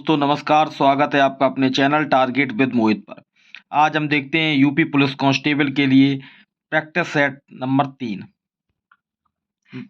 दोस्तों नमस्कार, स्वागत है आपका अपने चैनल टारगेट विद मोहित पर। आज हम देखते हैं यूपी पुलिस कांस्टेबल के लिए प्रैक्टिस सेट नंबर 3।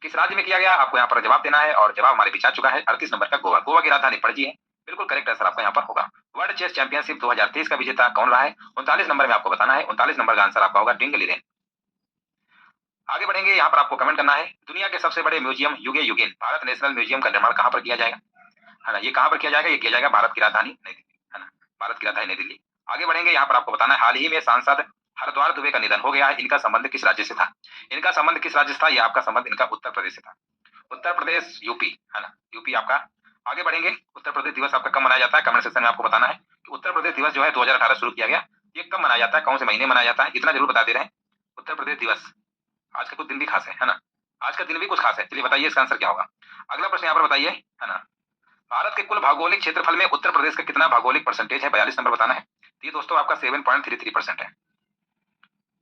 किस राज्य में किया गया, आपको यहाँ पर जवाब देना है और जवाब हमारे पीछे आ चुका है। 38 नंबर का गोवा। गोवा की राजधानी पणजी है। बिल्कुल करेक्ट आंसर आपका यहाँ पर होगा। वर्ल्ड चेस चैंपियनशिप 2023 का विजेता कौन रहा है? 39 नंबर में आपको बताना है। 39 नंबर का आंसर आपका होगा डिंग लीरेन। आगे बढ़ेंगे, यहाँ पर आपको कमेंट करना है। दुनिया के सबसे बड़े म्यूजियम युगे युगेन भारत नेशनल म्यूजियम का निर्माण कहाँ पर किया जाएगा? है ना, ये कहाँ पर किया जाएगा? ये किया जाएगा भारत की राजधानी नई दिल्ली। है ना, भारत की राजधानी नई दिल्ली। आगे बढ़ेंगे, यहाँ पर आपको बताना है। हाल ही में सांसद हरद्वार दुबे का निधन हो गया है। इनका संबंध किस राज्य से था? इनका संबंध किस राज्य से था? ये आपका संबंध इनका उत्तर प्रदेश से था। उत्तर प्रदेश, यूपी। है ना, यूपी आपका। आगे बढ़ेंगे, उत्तर प्रदेश दिवस आपका कब मनाया जाता है? कमेंट सेक्शन में आपको बताना है कि उत्तर प्रदेश दिवस जो है 2018 शुरू किया गया, ये कब मनाया जाता है, कौन से महीने मनाया जाता है, इतना जरूर बता दे रहे हैं। उत्तर प्रदेश दिवस आज का कुछ दिन भी खास है ना, आज का दिन भी कुछ खास है। चलिए बताइए इसका आंसर क्या होगा। अगला प्रश्न यहाँ पर बताइए, है ना, भारत के कुल भौगोलिक क्षेत्रफल में उत्तर प्रदेश का कितना भौगोलिक परसेंटेज है? 42 नंबर बताना है। तो ये दोस्तों आपका 7.33% है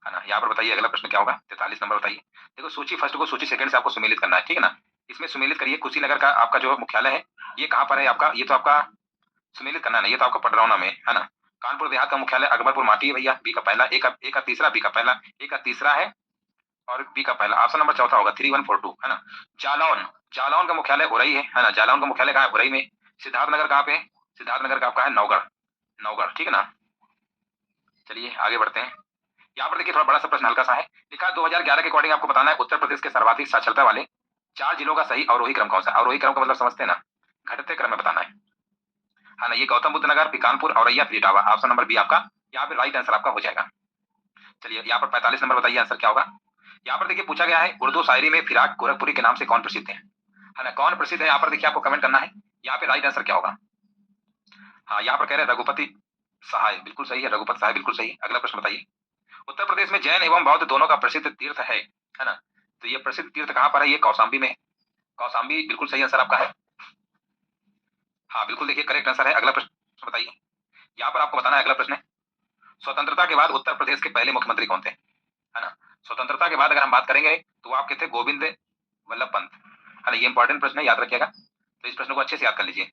ना। यहाँ पर बताइए अगला प्रश्न क्या होगा। 43 नंबर बताइए। देखो, सूची फर्स्ट को सूची सेकंड से आपको सुमेलित करना है, ठीक है ना। इसमें सुमेलित करिए। कुशीनगर का आपका जो मुख्यालय है ये कहाँ पर है आपका? ये तो आपका सुमेलित करना है, ये तो आपका पडरौना में है ना। कानपुर देहात का मुख्यालय अकबरपुर माटी है भैया। बी का पहला, ए का तीसरा, बी का पहला, ए का तीसरा है और बी का पहला। ऑप्शन नंबर चौथा होगा 3142 है ना। जालौन, जालौन का मुख्यालय उरई है ना। जालौन का मुख्यालय कहाँ है? उरई में। सिद्धार्थनगर कहाँ पे है? सिद्धार्थनगर का आपका है नौगढ़, नौगढ़, ठीक है ना। चलिए आगे बढ़ते हैं। यहाँ पर देखिए थोड़ा बड़ा सा प्रश्न हल्का सा है। लिखा 2011 के अकॉर्डिंग आपको बताना है उत्तर प्रदेश के सर्वाधिक साक्षरता वाले 4 जिलों का सही अवरोही क्रम कौन सा? अवरोही क्रम का मतलब समझते हैं ना, घटते क्रम में बताना है ना। ये गौतम बुद्ध नगर, फिर कानपुर, औरैया, फिर इटावा। ऑप्शन नंबर बी आपका यहाँ पे राइट आंसर आपका हो जाएगा। चलिए यहाँ पर 45 नंबर बताइए आंसर क्या होगा। यहाँ पर देखिए पूछा गया है उर्दू शायरी में फिराक गोरखपुरी के नाम से कौन प्रसिद्ध है ना, कौन प्रसिद्ध है? यहाँ पर देखिए आपको कमेंट करना है। यहाँ पे राइट आंसर क्या होगा। हाँ, यहाँ पर कह रहे हैं रघुपति सहाय, बिल्कुल सही है। रघुपति सहाय बिल्कुल सही है। अगला प्रश्न बताइए। उत्तर प्रदेश में जैन एवं बौद्ध दोनों का प्रसिद्ध तीर्थ है ना। तो ये प्रसिद्ध तीर्थ कहाँ पर है? ये कौशाम्बी में है। कौशाम्बी बिल्कुल सही आंसर आपका है। हाँ बिल्कुल, देखिए करेक्ट आंसर है। अगला प्रश्न बताइए। यहाँ पर आपको बताना है अगला प्रश्न है, स्वतंत्रता के बाद उत्तर प्रदेश के पहले मुख्यमंत्री कौन थे? है ना, स्वतंत्रता के बाद अगर हम बात करेंगे तो वो आपके थे गोविंद वल्लभ पंत, है ना। ये इंपॉर्टेंट प्रश्न है, याद रखिएगा। तो इस प्रश्न को अच्छे से याद कर लीजिए।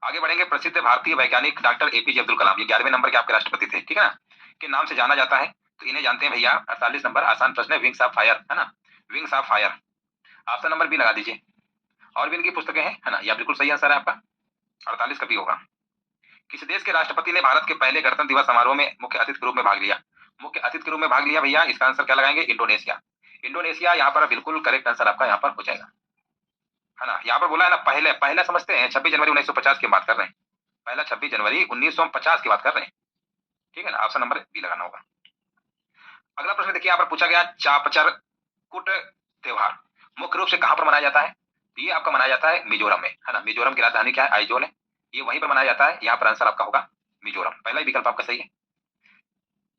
आगे बढ़ेंगे, प्रसिद्ध भारतीय वैज्ञानिक डॉक्टर एपीजे अब्दुल कलाम, ये 11वें नंबर के आपके राष्ट्रपति थे, ठीक है ना, के नाम से जाना जाता है। तो इन्हें जानते हैं भैया। 48 नंबर आसान प्रश्न है, विंग्स ऑफ फायर, है ना, wings of fire. Option number B लगा दीजिए। और भी इनकी पुस्तकें हैं, है ना। यह बिल्कुल सही आंसर है आपका, 48 का भी होगा। किस देश के राष्ट्रपति ने भारत के पहले गणतंत्र दिवस समारोह में मुख्य अतिथि के रूप में भाग लिया? मुख्य अतिथि के रूप में भाग लिया भैया, इसका आंसर क्या लगाएंगे? इंडोनेशिया। इंडोनेशिया यहाँ पर बिल्कुल करेक्ट आंसर आपका यहाँ पर हो जाएगा, है ना। यहाँ पर बोला है ना पहले, पहला समझते हैं 26 जनवरी 1950 की बात कर रहे हैं। पहला 26 जनवरी 1950 की बात कर रहे हैं, ठीक है ना। ऑप्शन नंबर बी लगाना होगा। अगला प्रश्न देखिए, यहाँ पर पूछा गया चापचर कुट त्योहार मुख्य रूप से कहाँ पर मनाया जाता है? ये आपका मनाया जाता है मिजोरम में, है ना। मिजोरम की राजधानी क्या है? आइजोल है। ये वहीं पर मनाया जाता है। यहाँ पर आंसर आपका होगा मिजोरम, पहला ही विकल्प आपका सही है।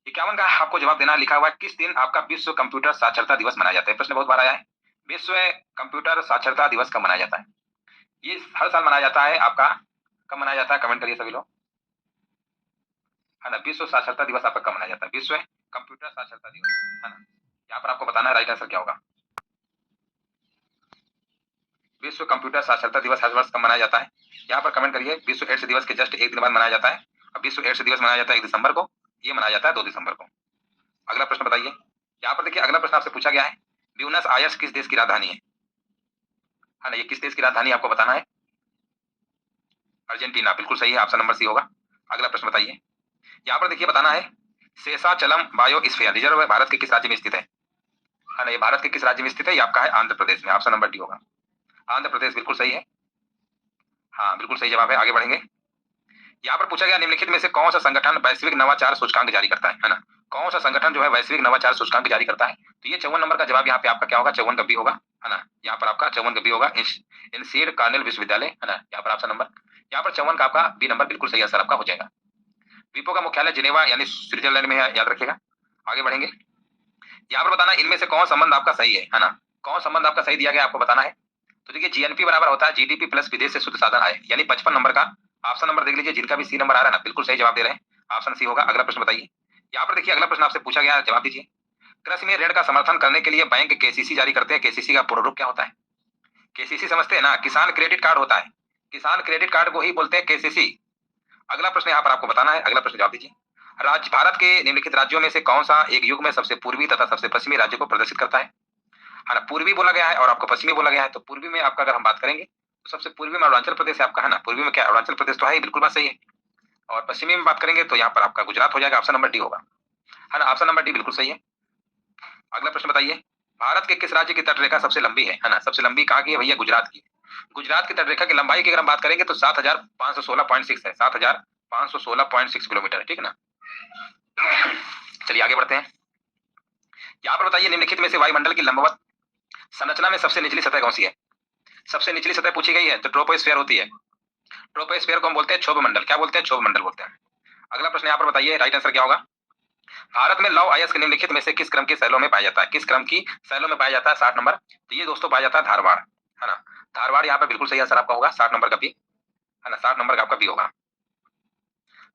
51 का आपको जवाब देना लिखा हुआ है, किस दिन आपका विश्व कंप्यूटर साक्षरता दिवस मनाया जाता है? प्रश्न बहुत बार आया है, विश्व कंप्यूटर साक्षरता दिवस कब मनाया जाता है? ये हर साल मनाया जाता है आपका। कब मनाया जाता है? कमेंट करिए सभी लोग, है ना। विश्व साक्षरता दिवस आपका कब मनाया जाता है? विश्व कंप्यूटर साक्षरता दिवस, है ना। यहाँ पर आपको बताना है राइट आंसर क्या होगा। विश्व कंप्यूटर साक्षरता दिवस हर वर्ष कब मनाया जाता है? यहाँ पर कमेंट करिए। विश्व एड्स दिवस के जस्ट एक दिन बाद मनाया जाता है। अब विश्व एड्स दिवस मनाया जाता है 1 दिसंबर को, ये मनाया जाता है 2 दिसंबर को। अगला प्रश्न बताइए। यहाँ पर देखिए अगला प्रश्न आपसे पूछा गया है, ब्यूनस आयर्स किस देश की राजधानी है ना। ये किस देश की राजधानी आपको बताना है? अर्जेंटीना, बिल्कुल सही है। ऑप्शन नंबर सी होगा। अगला प्रश्न बताइए। यहाँ पर देखिए बताना है, शेषाचलम बायोस्फीयर रिजर्व भारत के किस राज्य में स्थित है ना। ये भारत के किस राज्य में स्थित है? ये आपका है आंध्र प्रदेश में। ऑप्शन नंबर डी होगा, आंध्र प्रदेश, बिल्कुल सही है। हाँ बिल्कुल सही जवाब है। आगे बढ़ेंगे। यहाँ पर पूछा गया निम्नलिखित में से कौन सा संगठन वैश्विक नवाचार सूचकांक जारी करता है ना। कौन सा संगठन जो है वैश्विक नवाचार सूचकांक जारी करता है? तो ये 54 नंबर का जवाब यहाँ पे आपका क्या होगा? 54 का बी होगा, है ना। यहाँ पर आपका 54 का बी होगा, इंसीड कार्नेल विश्वविद्यालय, है ना। यहाँ पर ऑप्शन नंबर, यहाँ पर 54 का आपका बी नंबर बिल्कुल सही आंसर आपका हो जाएगा। विपो का मुख्यालय जिनेवा यानी स्विट्जरलैंड में है, याद रखिएगा। आगे बढ़ेंगे। यहाँ पर बताना इनमें से कौन संबंध आपका सही है ना। कौन संबंध आपका सही दिया गया आपको बताना है। तो देखिए जीएनपी बराबर होता है जीडीपी प्लस विदेश से शुद्ध साधन आय, यानी 55 नंबर का ऑप्शन नंबर देख लीजिए। जिनका भी सी नंबर आ रहा है ना, बिल्कुल सही जवाब दे रहे हैं, ऑप्शन सी होगा। अगला प्रश्न बताइए। यहाँ पर देखिए अगला प्रश्न आपसे पूछा गया, जवाब दीजिए। कृषि में ऋण का समर्थन करने के लिए बैंक केसीसी जारी करते हैं। केसीसी का पूर्ण रूप क्या होता है? केसीसी समझते हैं ना, किसान क्रेडिट कार्ड होता है। किसान क्रेडिट कार्ड को ही बोलते हैं केसीसी। अगला प्रश्न यहाँ पर आपको बताना है, अगला प्रश्न जवाब दीजिए। राज्य भारत के निम्नलिखित राज्यों में से कौन सा एक युग में सबसे पूर्वी तथा सबसे पश्चिमी राज्य को प्रदर्शित करता है ना? पूर्वी बोला गया है और आपको पश्चिमी बोला गया है। तो पूर्वी में आपका अगर हम बात करेंगे तो सबसे पूर्वी में अरुणाचल प्रदेश है आपका, है ना। पूर्वी में क्या अरुणाचल प्रदेश तो है, बिल्कुल बात सही है। और पश्चिमी में बात करेंगे तो यहाँ पर आपका गुजरात हो जाएगा, ऑप्शन नंबर डी होगा, है ना। ऑप्शन नंबर डी बिल्कुल सही है। अगला प्रश्न बताइए, भारत के किस राज्य की तटरेखा सबसे लंबी है ना? सबसे लंबी कहाँ की है भैया? गुजरात की। गुजरात की तटरेखा की लंबाई की अगर हम बात करेंगे तो 7,516.6 है, 7,516.6 किलोमीटर है, ठीक है ना। चलिए आगे बढ़ते हैं। यहाँ पर बताइए, निम्नलिखित में से वायुमंडल की लंबवत संरचना में सबसे निचली सतह कौन सी है? सबसे निचली सतह पूछी गई है तो ट्रोपोस्फीयर होती है। ट्रोपोस्फीयर को हम बोलते हैं क्षोभ मंडल। क्या बोलते हैं? क्षोभ मंडल बोलते हैं। अगला प्रश्न यहाँ पर बताइए, राइट आंसर क्या होगा? भारत में लौह अयस्क निम्नलिखित में से किस क्रम की शैलों में पाया जाता है? किस क्रम की शैलों में पाया जाता है? 60 नंबर। तो ये दोस्तों पाया जाता है धारवाड़, है ना। धारवाड़ यहाँ पर बिल्कुल सही आंसर आपका होगा, 60 नंबर का भी, है ना। 60 नंबर का आपका भी होगा।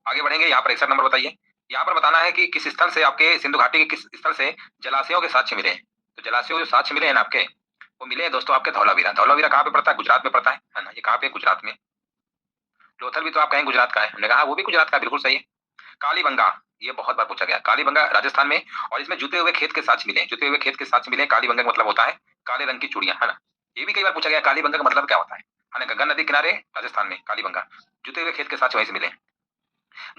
आगे बढ़ेंगे, यहाँ पर 61 नंबर बताइए। यहाँ पर बताना है कि किस स्थल से आपके सिंधु घाटी के किस स्थल से जलाशयों के साक्ष्य मिले हैं? तो जलाशयों के साक्ष्य मिले हैं ना आपके, वो मिले हैं दोस्तों आपके धौलावीरा। धौलावीरा कहाँ पे पड़ता है? गुजरात में पड़ता है ना। ये कहाँ पे? गुजरात में। लोथल भी तो आप कहें गुजरात का है, हमने कहा वो भी गुजरात का, बिल्कुल सही है। कालीबंगा, ये बहुत बार पूछा गया। कालीबंगा राजस्थान में, और इसमें जुते हुए खेत के साक्ष्य मिले। जुते हुए खेत के साक्ष्य मिले। कालीबंगा का मतलब होता है काले रंग की चूड़ियां, है ना। ये भी कई बार पूछा गया, कालीबंगा का मतलब क्या होता है ना। गंगा नदी किनारे राजस्थान में कालीबंगा, जुते हुए खेत के साक्ष्य वहीं से मिले।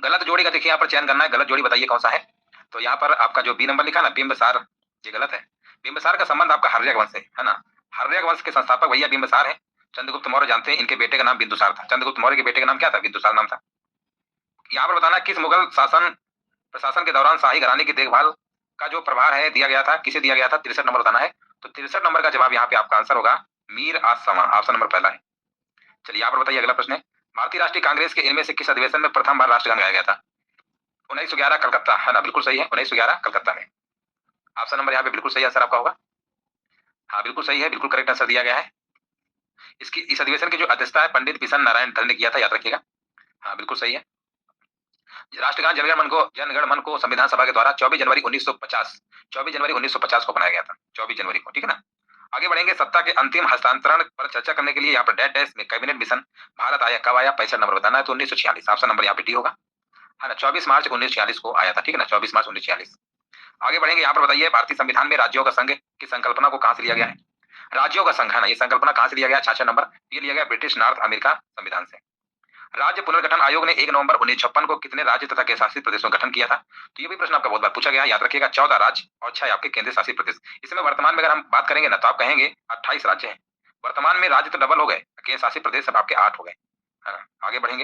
गलत जोड़ी का देखिए यहाँ पर चयन करना है। गलत जोड़ी बताइए कौन सा है? तो यहाँ पर आपका जो बी नंबर लिखा ना, बिंबसार, ये गलत है। बिंबसार का संबंध आपका हर्यक वंश से, है ना। हर्यक वंश के संस्थापक भैया बिंबसार है। चंद्रगुप्त मौर्य जानते हैं, इनके बेटे का नाम बिंदुसार था। चंद्रगुप्त मौर्य के बेटे का नाम क्या था? बिंदुसार नाम था। यहाँ पर बताना, किस मुगल शासन प्रशासन के दौरान शाही घराने की देखभाल का जो प्रभार है दिया गया था, किसे दिया गया था? 63 नंबर बताना है। तो 63 नंबर का जवाब यहाँ पे आपका आंसर होगा मीर आसमा, ऑप्शन नंबर पहला है। चलिए यहाँ पर बताइए, अगला प्रश्न है, भारतीय राष्ट्रीय कांग्रेस के इनमें से किस अधिवेशन में प्रथम बार राष्ट्रगान गाया गया था? 1911 कलकत्ता, है ना। बिल्कुल सही है, 1911 कलकत्ता में। ऑप्शन नंबर यहाँ पे बिल्कुल सही आंसर आपका होगा। हाँ बिल्कुल सही है, बिल्कुल करेक्ट आंसर दिया गया है। इस अधिवेशन की जो अध्यक्षता है पंडित बिशन नारायण धर ने किया था, याद रखिएगा। हाँ बिल्कुल सही है। राष्ट्रगान जनगण मन को संविधान सभा के द्वारा 24 जनवरी 1950 को बनाया गया था, 24 जनवरी को, ठीक है ना। आगे बढ़ेंगे, सत्ता के अंतिम हस्तांतरण पर चर्चा करने के लिए यहाँ पर डैश डैश में कैबिनेट मिशन भारत आया, कब आया? 65 नंबर बताना है। तो 1946, ऑप्शन नंबर यहाँ पे डी होगा, है ना। 24 मार्च 1946 को आया था, ठीक है ना, 24 मार्च 1946। आगे बढ़ेंगे, यहाँ पर बताइए, भारतीय संविधान में राज्यों का संघ की संकल्पना को कहाँ से लिया गया है? राज्यों का संघ, है ना, ये संकल्पना कहाँ से लिया गया? 66 नंबर, ये लिया गया ब्रिटिश नॉर्थ अमेरिका संविधान से। राज्य पुनर्गठन आयोग ने 1 नवंबर 1956 को कितने राज्य तथा केंद्र शासित प्रदेशों का गठन किया था? तो ये भी प्रश्न आपका बहुत बार पूछा गया, याद रखिएगा। 14 राज्य और 6 आपके केंद्र शासित प्रदेश। इसमें वर्तमान में अगर हम बात करेंगे ना तो आप कहेंगे 28 राज्य हैं। वर्तमान में राज्य तो डबल हो गए, केंद्र शासित प्रदेश सब आपके 8 हो गए, है ना। आगे बढ़ेंगे,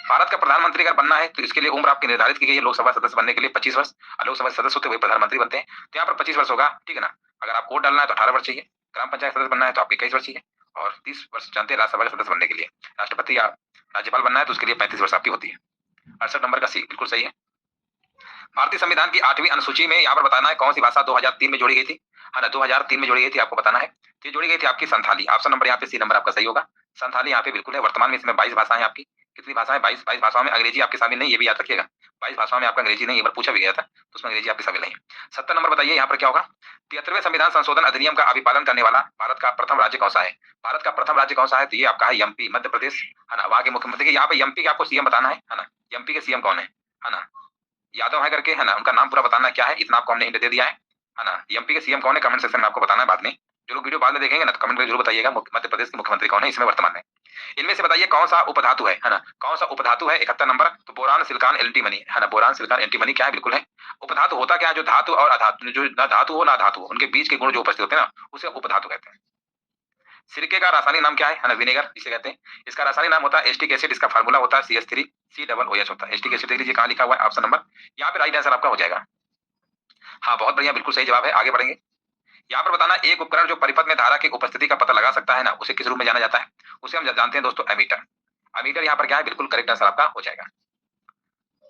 भारत का प्रधानमंत्री अगर बनना है तो इसके लिए उम्र आपकी निर्धारित की गई है। लोकसभा सदस्य बनने के लिए 25 वर्ष, और लोकसभा सदस्य होते हुए प्रधानमंत्री बनते हैं तो यहाँ पर 25 वर्ष होगा, ठीक है ना। अगर आप वोट डालना है तो 18 वर्ष चाहिए। ग्राम पंचायत सदस्य बनना है तो आपके 21 वर्ष चाहिए, और 30 वर्ष जानते हैं राज्यसभा के सदस्य बनने के लिए। राष्ट्रपति या राज्यपाल बनना है तो उसके लिए 35 वर्ष आपकी होती है। 68 नंबर का सी बिल्कुल सही है। भारतीय संविधान की 8वीं अनुसूची में यहाँ पर बताना है कौन सी भाषा 2003 में जोड़ी गई थी, है ना। 2003 में जोड़ी गई थी, आपको बताना है। ये जोड़ी गई थी आपकी संथाली, ऑप्शन नंबर यहाँ पे सी नंबर आपका सही होगा। संथाली यहाँ पे बिल्कुल है। वर्तमान में इसमें 22 भाषाएं आपकी, कितनी भाषाएं? 22 भाषाओं में अंग्रेजी आपके शामिल नहीं, ये भी याद रखिएगा। 22 भाषाओं में आपका अंग्रेजी नहीं, ये बार पूछा भी गया था तो उसमें अंग्रेजी आपकी शामिल नहीं। 70 नंबर बताइए यहाँ पर क्या होगा? 73वें संविधान संशोधन अधिनियम का अभिपालन करने वाला भारत का प्रथम राज्य कौन सा है? भारत का प्रथम राज्य कौन सा है? तो ये आपका है एमपी, मध्य प्रदेश, है ना। वहाँ के मुख्यमंत्री के यहाँ पे एमपी के आपको सीएम बताना है ना। एमपी के सीएम कौन है ना? यादव है करके, है ना। उनका नाम पूरा बताना क्या है, इतना आपको हमने हिंट दे दिया है ना। एमपी के सीएम कौन है कमेंट सेक्शन में आपको बताना है बाद में। जो लोग वीडियो बाद में देखेंगे ना तो कमेंट में जरूर बताइएगा मध्य प्रदेश के मुख्यमंत्री कौन है इसमें वर्तमान में। इनमें से बताइए कौन सा उपधातु है ना। कौन सा उपधातु है? 71 नंबर। तो बोरान सिलिकॉन एंटीमनी, है ना। बोरान सिलिकॉन एंटीमनी क्या है? बिल्कुल है। उपधातु होता क्या है? जो धातु और अधातु, जो ना धातु हो ना धातु हो, उनके बीच के गुण जो उपस्थित होते हैं ना उसे उपधातु कहते हैं। सिरके का रासायनिक नाम क्या है ना? विनेगर इसे कहते हैं। इसका रासायनिक नाम होता है एस्टिक एसिड, इसका फार्मूला होता है CH3COOH होता है। एस्टिक एसिड देख लीजिए कहाँ लिखा हुआ है, ऑप्शन नंबर यहाँ पे राइट आंसर आपका हो जाएगा। हाँ बहुत बढ़िया, बिल्कुल सही जवाब है। आगे बढ़ेंगे, यहाँ पर बताना, एक उपकरण जो परिपथ में धारा की उपस्थिति का पता लगा सकता है ना, उसे किस रूप में जाना जाता है? उसे हम जानते हैं दोस्तों एमीटर। एमीटर यहाँ पर क्या है? बिल्कुल करेक्ट आंसर आपका हो जाएगा।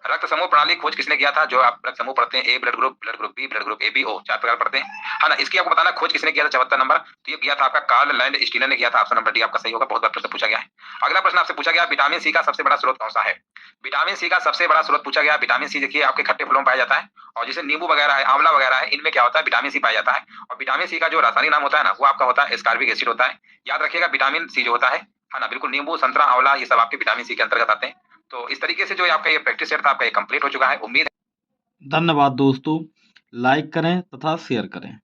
रक्त समूह प्रणाली खोज किसने किया था? जो आप रक्त समूह पढ़ते हैं, A blood group B blood group ABO 4 प्रकार पढ़ते हैं, है ना। इसकी आपको बताना खोज किसने किया था? 74 नंबर। तो ये किया था आपका कार्ल लैंड स्टीनर ने किया था, ऑप्शन नंबर डी आपका सही होगा। बहुत बार प्रश्न पूछा गया है। अगला प्रश्न आपसे पूछा गया, विटामिन सी का सबसे बड़ा स्रोत कौन सा है? विटामिन सी का सबसे बड़ा स्रोत पूछा गया। विटामिन सी देखिए आपके खट्टे फलों में पाया जाता है, और जैसे नींबू वगैरह है, आंवला वगैरह है, इनमें क्या होता है? विटामिन सी पाया जाता है। और विटामिन सी का जो रासायनिक नाम होता है ना वो आपका होता है एस्कॉर्बिक एसिड होता है। याद रखिएगा, विटामिन सी जो होता है खाना, बिल्कुल नींबू, संतरा, आंवला ये सब आपके विटामिन सी के अंतर्गत आते हैं। तो इस तरीके से जो आपका ये प्रैक्टिस सेट था आपका ये कंप्लीट हो चुका है। उम्मीद धन्यवाद दोस्तों, लाइक करें तथा शेयर करें।